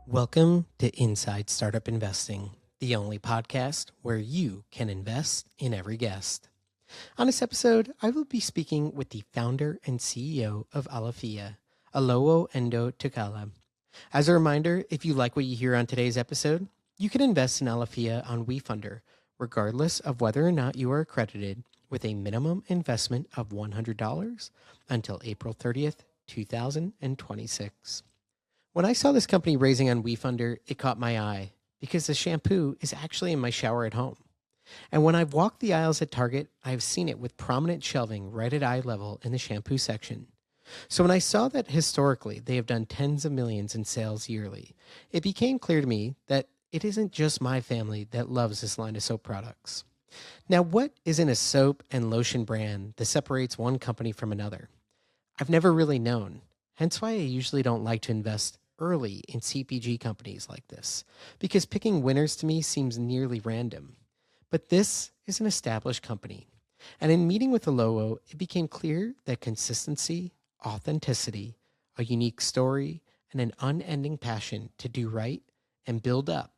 Welcome to Inside Startup Investing, the only podcast where you can invest in every guest. On this episode, I will be speaking with the founder and CEO of Alaffia, Olowo-n'djo Tchala. As a reminder, if you like what you hear on today's episode, you can invest in Alaffia on WeFunder, regardless of whether or not you are accredited, with a minimum investment of $100 until April 30th, 2026. When I saw this company raising on WeFunder, it caught my eye because the shampoo is actually in my shower at home. And when I've walked the aisles at Target, I've seen it with prominent shelving right at eye level in the shampoo section. So when I saw that historically they have done tens of millions in sales yearly, it became clear to me that it isn't just my family that loves this line of soap products. Now, what is in a soap and lotion brand that separates one company from another? I've never really known, hence why I usually don't like to invest early in CPG companies like this, because picking winners to me seems nearly random. But this is an established company. And in meeting with Olowo, it became clear that consistency, authenticity, a unique story, and an unending passion to do right and build up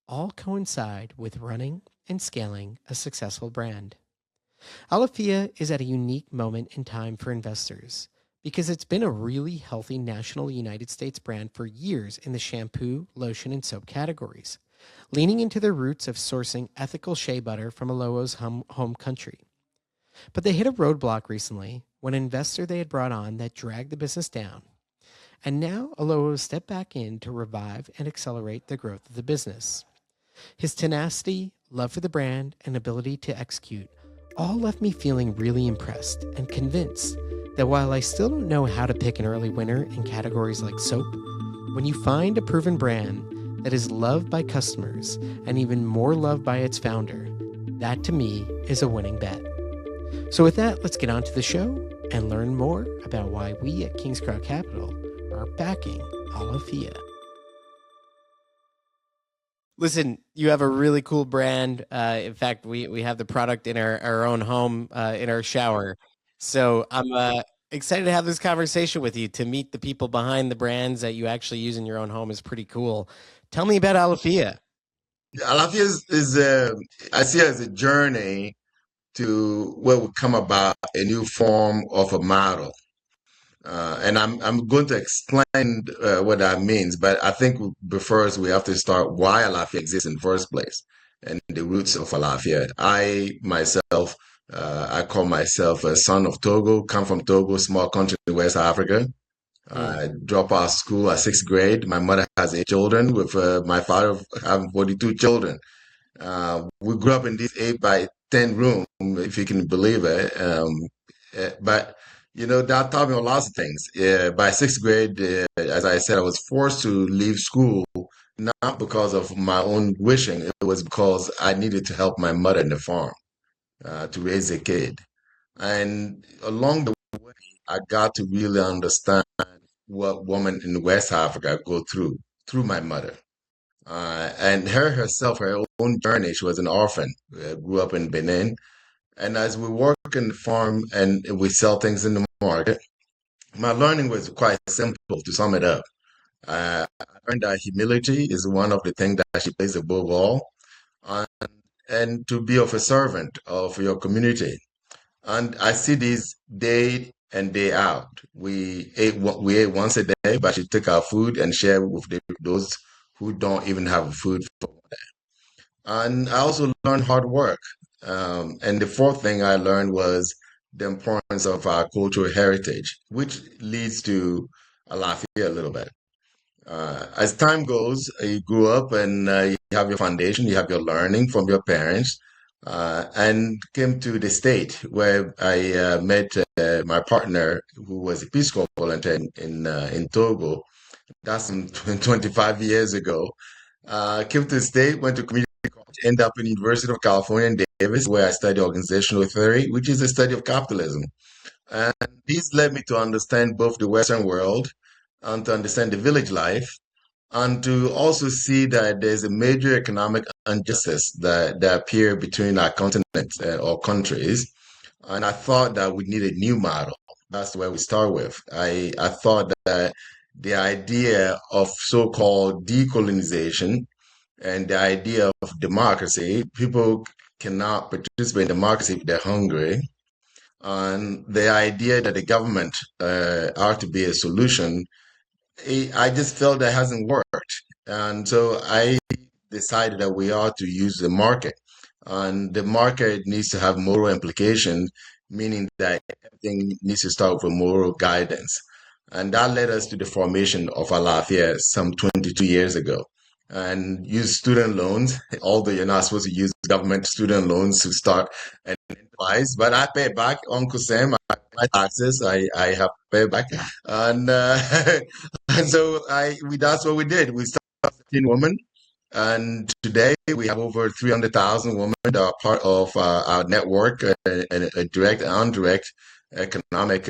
all coincide with running and scaling a successful brand. Alaffia is at a unique moment in time for investors because it's been a really healthy national United States brand for years in the shampoo, lotion, and soap categories, leaning into their roots of sourcing ethical shea butter from Olowo's home country. But they hit a roadblock recently when an investor they had brought on that dragged the business down. And now Olowo stepped back in to revive and accelerate the growth of the business. His tenacity, love for the brand, and ability to execute all left me feeling really impressed and convinced that while I still don't know how to pick an early winner in categories like soap, when you find a proven brand that is loved by customers and even more loved by its founder, that to me is a winning bet. So with that, let's get on to the show and learn more about why we at Kingscrowd Capital are backing Alaffia. Listen, you have a really cool brand. In fact, we have the product in our own home, in our shower. So I'm excited to have this conversation with you. To meet the people behind the brands that you actually use in your own home is pretty cool. Tell me about Alaffia. Alaffia I see it as a journey to where we come about a new form of a model. And I'm going to explain what that means, but I think first we have to start why Alaffia exists in the first place and the roots of Alaffia. I call myself a son of Togo, come from Togo, small country in West Africa. Mm. I drop out of school at sixth grade. My mother has 8 children, with my father having 42 children. We grew up in this 8 by 10 room, if you can believe it. But that taught me lots of things. By sixth grade, as I said, I was forced to leave school, not because of my own wishing. It was because I needed to help my mother in the farm to raise a kid. And along the way, I got to really understand what women in West Africa go through my mother. And herself, her own journey, she was an orphan, grew up in Benin. And as we work in the farm and we sell things in the market, my learning was quite simple to sum it up. I learned that humility is one of the things that she plays above all, and, and to be of a servant of your community. And I see this day and day out. We ate once a day, but she took our food and shared with those who don't even have food for. And I also learned hard work. And the fourth thing I learned was the importance of our cultural heritage, which leads to Alafia a little bit. As time goes, you grew up and you have your foundation, you have your learning from your parents, and came to the state where I met my partner, who was a Peace Corps volunteer in Togo. That's 25 years ago. Came to the state, went to community college, ended up in University of California in Davis, where I studied organizational theory, which is a study of capitalism. And this led me to understand both the Western world and to understand the village life, and to also see that there's a major economic injustice that appear between our continents or countries. And I thought that we need a new model. That's where we start with. I thought that the idea of so-called decolonization and the idea of democracy. People cannot participate in democracy if they're hungry. And the idea that the government ought to be a solution, I just felt that hasn't worked. And so I decided that we ought to use the market. And the market needs to have moral implications, meaning that everything needs to start with moral guidance. And that led us to the formation of Alaffia some 22 years ago. And use student loans, although you're not supposed to use government student loans to start an enterprise, but I pay back, Uncle Sam. I pay my taxes. I have to pay back, and and so that's what we did. We started as a teen woman, and today we have over 300,000 women that are part of our network, and a direct and indirect economic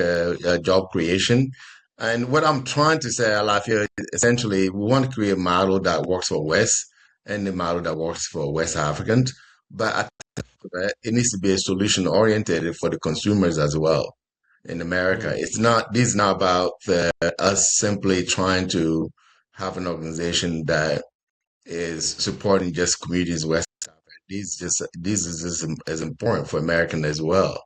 job creation. And what I'm trying to say, Alafia, essentially, we want to create a model that works for West and a model that works for West Africans. But I think it needs to be a solution oriented for the consumers as well in America. Mm. This is not about us simply trying to have an organization that is supporting just communities in West Africa. This is just as important for American as well.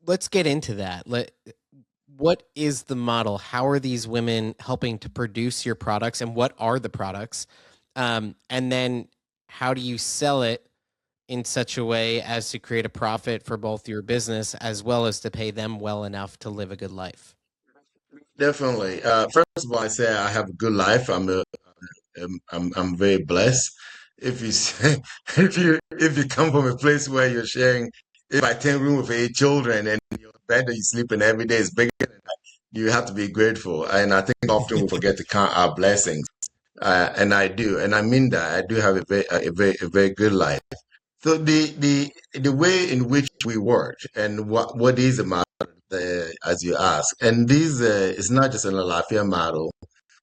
Let's get into that. What is the model? How are these women helping to produce your products, and what are the products? And then how do you sell it in such a way as to create a profit for both your business as well as to pay them well enough to live a good life? Definitely. First of all, I say I have a good life. I'm very blessed. If you say, if you come from a place where you're sharing 8 by 10 room with 8 children and your bed that you sleep in every day is bigger than that, you have to be grateful. And I think often we forget to count our blessings. And I do, and I mean that I do have a very good life. So the way in which we work and what is the model, as you ask, and this is not just an Alafia model.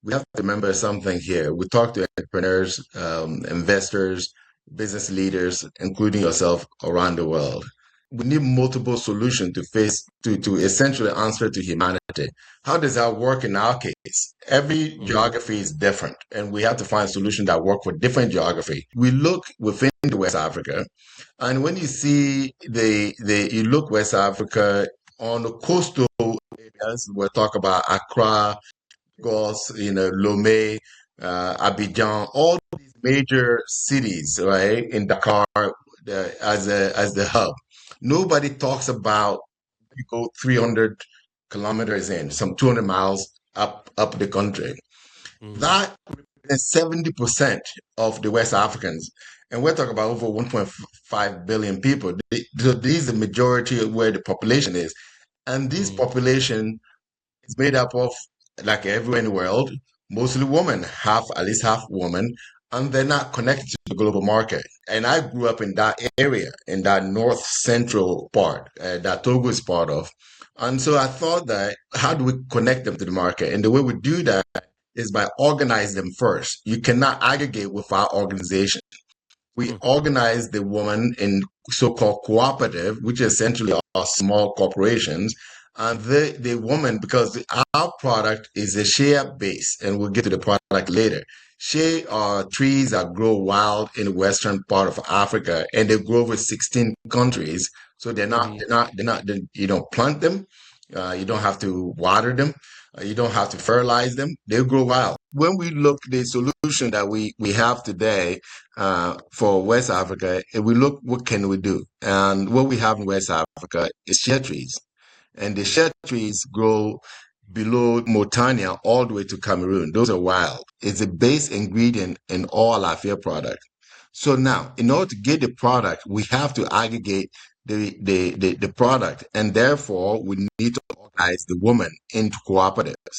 We have to remember something here. We talk to entrepreneurs, investors, business leaders, including yourself around the world. We need multiple solutions to essentially answer to humanity. How does that work in our case? Every Mm. geography is different, and we have to find solutions that work for different geography. We look within the West Africa, and when you see you look West Africa on the coastal areas, we'll talk about Accra, Lagos, Lomé, Abidjan, all these major cities, right, in Dakar, as the hub. Nobody talks about you go 300 kilometers in, some 200 miles up the country. Mhm. That represents 70% of the West Africans. And we're talking about over 1.5 billion people. So this is the majority of where the population is. And this Mm. population is made up of, like everywhere in the world, mostly women, at least half women, and they're not connected to the global market. And I grew up in that area, in that north central part that Togo is part of. And so I thought that how do we connect them to the market? And the way we do that is by organizing them first. You cannot aggregate without organization. We Mm. organize the woman in so-called cooperative, which essentially are small corporations, and the woman, because our product is a shea base, and we'll get to the product later. Shea are trees that grow wild in the western part of Africa, and they grow over 16 countries. So Mhm. you don't plant them, you don't have to water them, you don't have to fertilize them. They grow wild. When we look the solution that we have today for West Africa, and we look what can we do, and what we have in West Africa is shea trees, and the shea trees grow below Mauritania all the way to Cameroon. Those are wild. It's a base ingredient in all Alafia products. So now, in order to get the product, we have to aggregate the product, and therefore we need to organize the woman into cooperatives.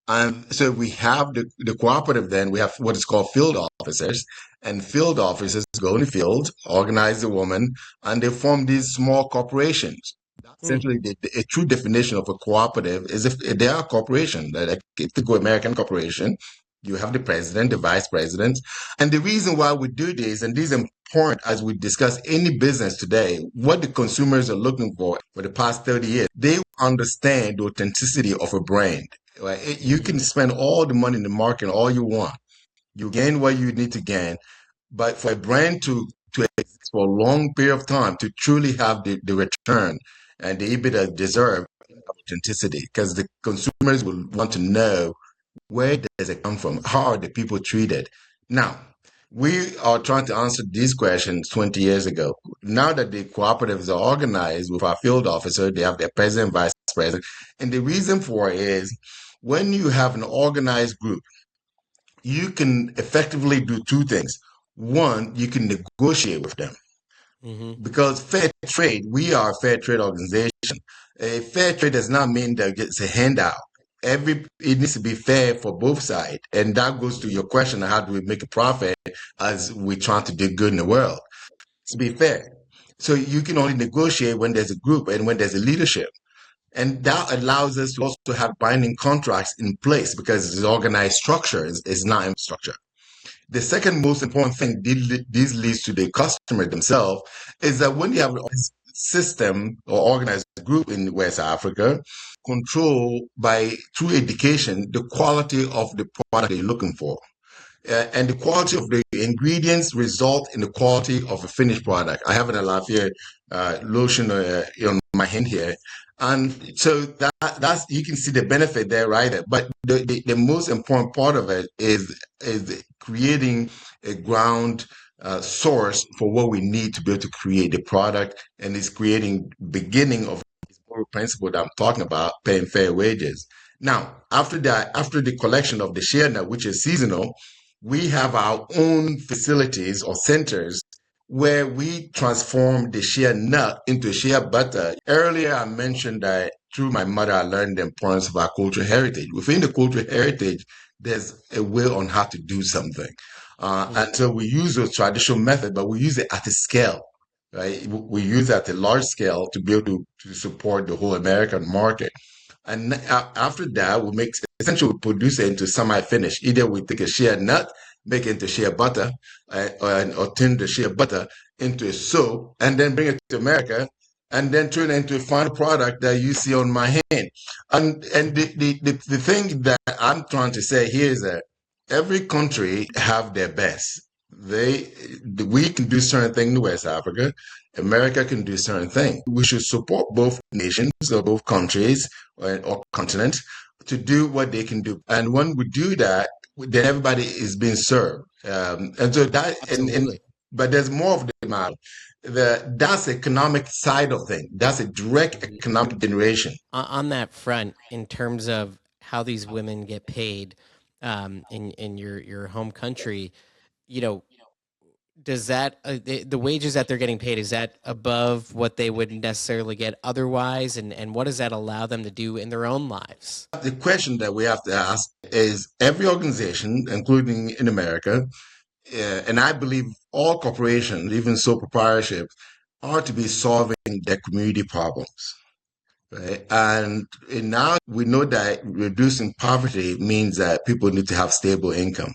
And so we have the cooperative, then we have what is called field officers, and field officers go in the field, organize the woman, and they form these small corporations. That's Mm. essentially a true definition of a cooperative is if they are a corporation, like a typical American corporation. You have the president, the vice president. And the reason why we do this, and this is important as we discuss any business today, what the consumers are looking for the past 30 years, they understand the authenticity of a brand. Right? You can spend all the money in the market, all you want. You gain what you need to gain. But for a brand to exist for a long period of time, to truly have the return and the EBITDA deserve authenticity, because the consumers will want to know where does it come from? How are the people treated? Now, we are trying to answer these questions 20 years ago. Now that the cooperatives are organized with our field officer, they have their president, vice president. And the reason for it is when you have an organized group, you can effectively do two things. One, you can negotiate with them. Because fair trade, we are a fair trade organization. A fair trade does not mean that it's a handout. It needs to be fair for both sides. And that goes to your question of how do we make a profit as we try to do good in the world. To be fair. So you can only negotiate when there's a group and when there's a leadership. And that allows us to also have binding contracts in place because it's organized structure, it's not infrastructure. The second most important thing this leads to the customer themselves is that when you have a system or organized group in West Africa, control by through education the quality of the product they're looking for. And the quality of the ingredients result in the quality of a finished product. I have an Alaffia lotion on my hand here. And so that's you can see the benefit there, right? But the most important part of it is creating a ground source for what we need to be able to create the product, and it's creating beginning of this principle that I'm talking about, paying fair wages. Now, after that, after the collection of the shea nut, which is seasonal, we have our own facilities or centers where we transform the shea nut into shea butter. Earlier, I mentioned that through my mother, I learned the importance of our cultural heritage. Within the cultural heritage, there's a way on how to do something. And so we use those traditional methods, but we use it at a scale, right? We use it at a large scale to be able to support the whole American market. And after that, we make essentially we produce it into semi-finished. Either we take a shea nut, make it into shea butter, or turn the shea butter into a soap, and then bring it to America, and then turn it into a final product that you see on my hand. And the thing that I'm trying to say here is that every country have their best. We can do certain things in West Africa. America can do certain things. We should support both nations or both countries or continents to do what they can do. And when we do that, then everybody is being served. And so that, but there's more of the matter. That's the economic side of things. That's a direct economic generation. On that front, in terms of how these women get paid in your home country, does that the wages that they're getting paid, is that above what they would necessarily get otherwise, and what does that allow them to do in their own lives? The question that we have to ask is every organization, including in America, and I believe all corporations, even sole proprietorships, are to be solving their community problems. Right? And now we know that reducing poverty means that people need to have stable income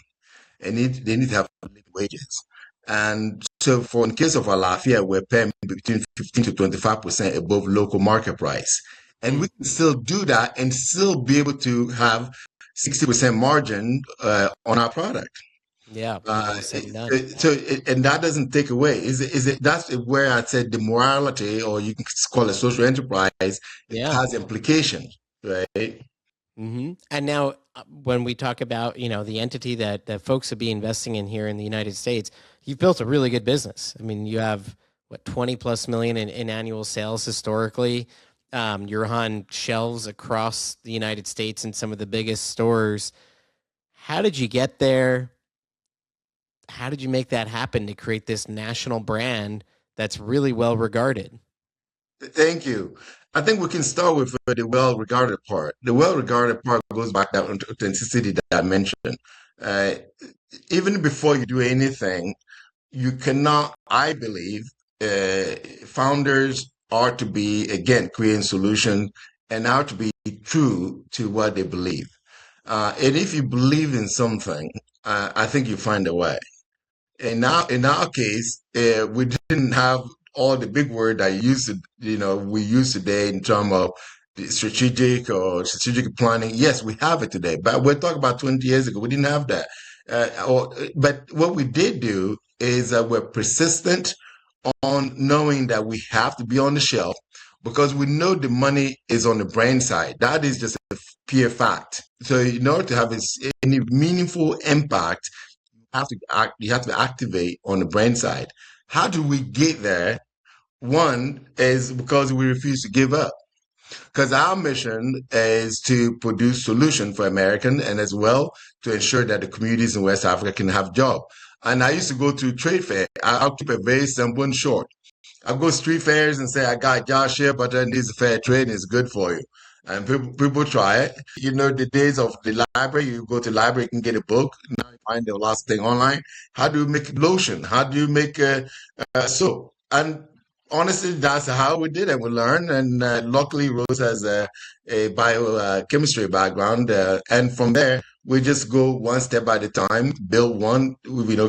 and they need to have wages. And so for in case of Alaffia, we're paying between 15 to 25% above local market price. And we can still do that and still be able to have 60% margin on our product. Yeah. And that doesn't take away. That's where I said the morality, or you can call it social enterprise, has implications, right? And now when we talk about, the entity that folks would be investing in here in the United States, you've built a really good business. I mean, you have what, 20 plus million in annual sales historically. You're on shelves across the United States in some of the biggest stores. How did you get there? How did you make that happen to create this national brand that's really well regarded? Thank you. I think we can start with the well-regarded part. The well-regarded part goes back to that authenticity that I mentioned. Even before you do anything, you cannot, I believe, founders are to be, again, creating solutions and are to be true to what they believe. And if you believe in something, I think you find a way. In our case, we didn't have all the big word that we use today in terms of the strategic planning. Yes, we have it today, but we're talking about 20 years ago. We didn't have that. But what we did do is we're persistent on knowing that we have to be on the shelf because we know the money is on the brand side. That is just a pure fact. So in order to have any meaningful impact, you have to activate on the brand side. How do we get there? One is because we refuse to give up. Because our mission is to produce solution for American and as well to ensure that the communities in West Africa can have job. And I used to go to trade fair. I'll keep it very simple and short. I go street fairs and say, I got y'all shea butter and this is fair trade and it's good for you. And people try it. The days of the library, you go to the library, you can get a book. Now you find the last thing online. How do you make lotion? How do you make soap? And honestly, that's how we did it. We learned. And luckily, Rose has a biochemistry background. And from there, we just go one step at a time, build one,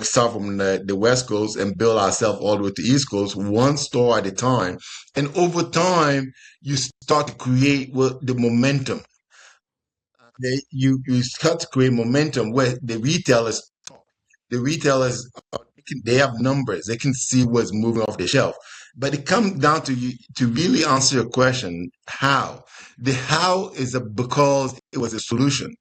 start from the West Coast and build ourselves all the way to the East Coast, one store at a time. And over time, you start to create the momentum. You start to create momentum where the retailers they have numbers, they can see what's moving off the shelf. But it comes down to you to really answer your question, how? The how is because it was a solution.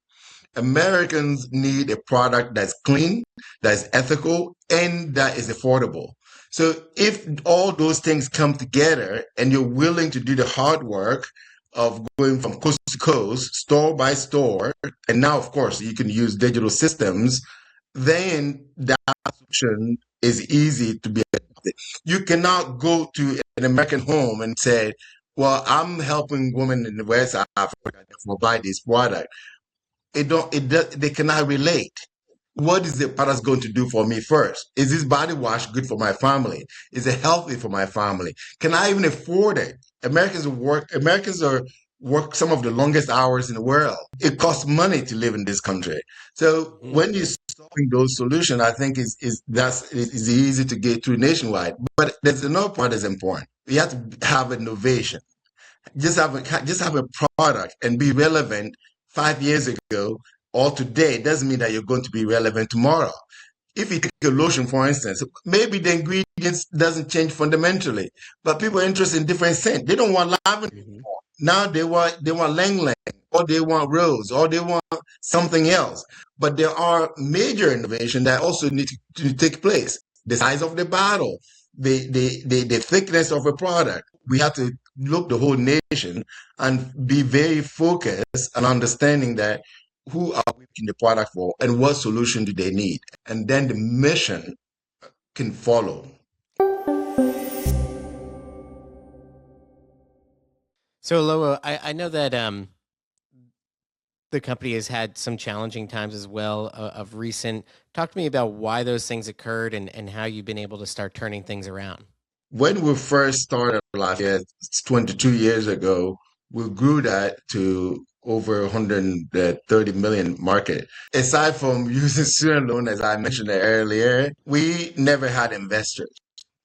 Americans need a product that's clean, that's ethical, and that is affordable. So if all those things come together and you're willing to do the hard work of going from coast to coast, store by store, and now, of course, you can use digital systems, then that solution is easy to be adopted. You cannot go to an American home and say, well, I'm helping women in the West Africa to buy this product. They cannot relate. What is the product going to do for me first? Is this body wash good for my family? Is it healthy for my family? Can I even afford it? Americans work some of the longest hours in the world. It costs money to live in this country. So when you're solving those solutions, I think is easy to get through nationwide. But there's another part that's important. You have to have innovation. Just have a product and be relevant 5 years ago or today doesn't mean that you're going to be relevant tomorrow. If you take a lotion, for instance, maybe the ingredients doesn't change fundamentally, but people are interested in different scents. They don't want lavender anymore. Now they want lang lang, or they want rose, or they want something else. But there are major innovations that also need to take place. The size of the bottle, the thickness of a product. We have to look the whole nation and be very focused on understanding that who are we making the product for and what solution do they need? And then the mission can follow. So, Olowo, I know that the company has had some challenging times as well of recent. Talk to me about why those things occurred and how you've been able to start turning things around. When we first started Alaffia 22 years ago, we grew that to over 130 million market. Aside from using student loan, as I mentioned earlier, we never had investors.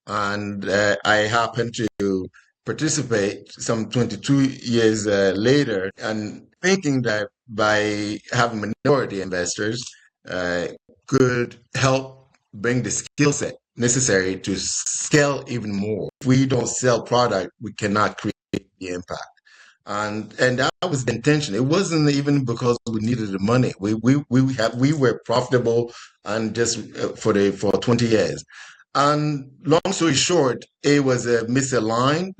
And I happened to participate some 22 years later and thinking that by having minority investors could help bring the skill set necessary to scale even more. If we don't sell product, we cannot create the impact. And that was the intention. It wasn't even because we needed the money. We were profitable and just for 20 years. And long story short, it was misaligned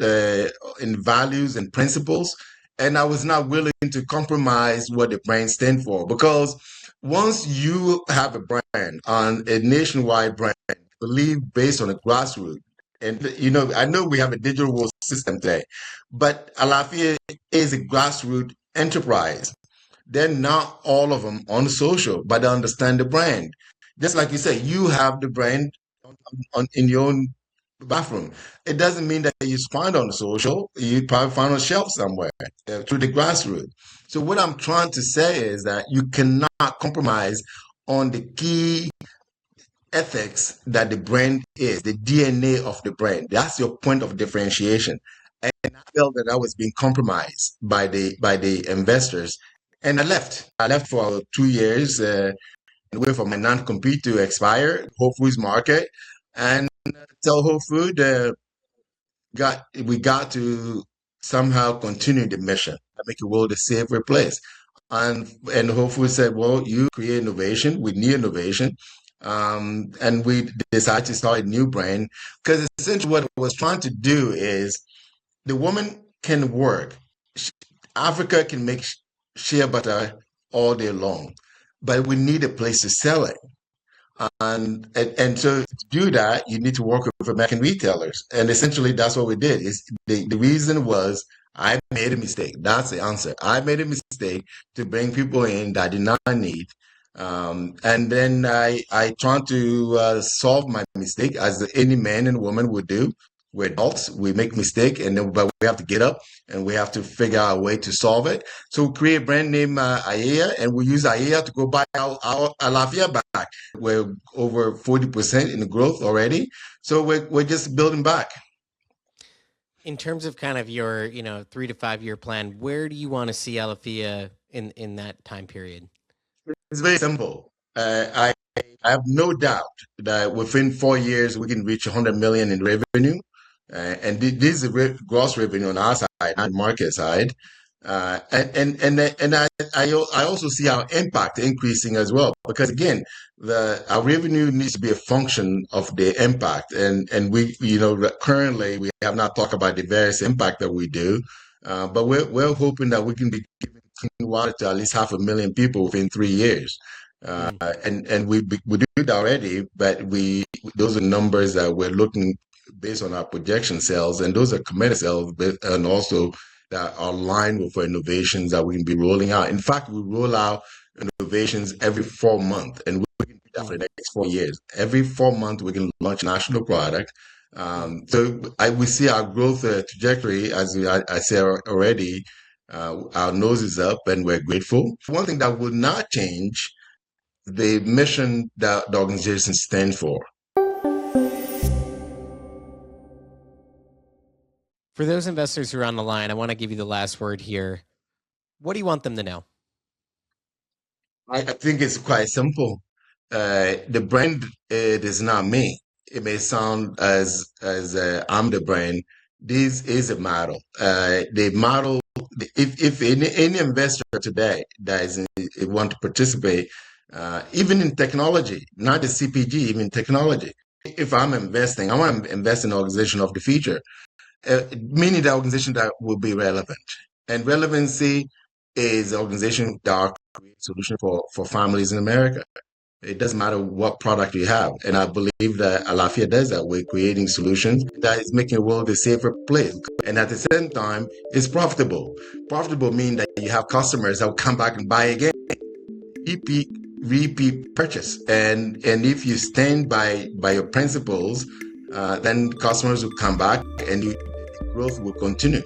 in values and principles. And I was not willing to compromise what the brand stand for. Because once you have a brand, on a nationwide brand, believe based on a grassroots, and I know we have a digital world system today, but Alaffia is a grassroots enterprise. They're not all of them on social, but they understand the brand. Just like you say, you have the brand in your own bathroom. It doesn't mean that you find on social. You probably find on a shelf somewhere through the grassroots. So what I'm trying to say is that you cannot compromise on the key ethics that the brand is, the DNA of the brand. That's your point of differentiation. And I felt that I was being compromised by the investors, and I left. I left for 2 years, wait for my non-compete to expire, Whole Foods market, and tell Whole Food we got to somehow continue the mission and make the world a safer place. And Whole Foods said, well, you create innovation, we need innovation. And we decided to start a new brand because essentially what I was trying to do is the woman can work. Africa can make shea butter all day long, but we need a place to sell it. And so to do that, you need to work with American retailers. And essentially that's what we did. Is the reason was I made a mistake. That's the answer. I made a mistake to bring people in that I did not need. And then I tried to solve my mistake as any man and woman would do. We're adults, we make mistake, but we have to get up and we have to figure out a way to solve it. So we create a brand name AEA, and we use AEA to go buy our Alaffia back. We're over 40% in the growth already. So we're just building back. In terms of kind of your, 3 to 5 year plan, where do you want to see Alaffia in that time period? It's very simple. I have no doubt that within 4 years we can reach 100 million in revenue. And this is gross revenue on our side, not market side. And I also see our impact increasing as well because again, our revenue needs to be a function of the impact. And we, currently we have not talked about the various impact that we do, but we're hoping that we can be giving clean water to at least 500,000 people within 3 years. And we do it already, but those are numbers that we're looking based on our projection sales, and those are committed sales, and also that are aligned with our innovations that we can be rolling out. In fact, we roll out innovations every 4 months, and we can do that for the next 4 years. Every 4 months, we can launch a national product. So we see our growth trajectory, as I said already, our nose is up, and we're grateful. One thing that will not change, the mission that the organization stands for. For those investors who are on the line, I want to give you the last word here. What do you want them to know? I think it's quite simple. The brand, it is not me. It may sound as I'm the brand. This is a model. The model, if any investor today that want to participate, even in technology, not the CPG, even technology. If I'm investing, I want to invest in an organization of the future. Meaning the organization that will be relevant. And relevancy is an organization that are creating solution for families in America. It doesn't matter what product you have. And I believe that Alaffia does that. We're creating solutions that is making the world a safer place. And at the same time, it's profitable. Profitable means that you have customers that will come back and buy again. Repeat purchase. And if you stand by your principles, then customers will come back and the growth will continue.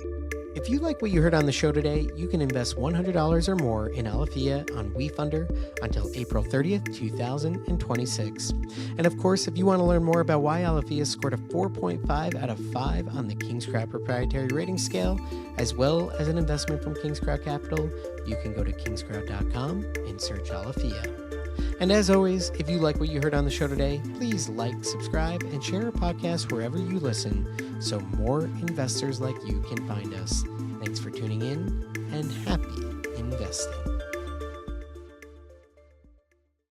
If you like what you heard on the show today, you can invest $100 or more in Alaffia on WeFunder until April 30th, 2026. And of course, if you want to learn more about why Alaffia scored a 4.5 out of 5 on the Kingscrowd proprietary rating scale, as well as an investment from Kingscrowd Capital, you can go to kingscrowd.com and search Alaffia. And as always, if you like what you heard on the show today, please like, subscribe, and share our podcast wherever you listen so more investors like you can find us. Thanks for tuning in and happy investing.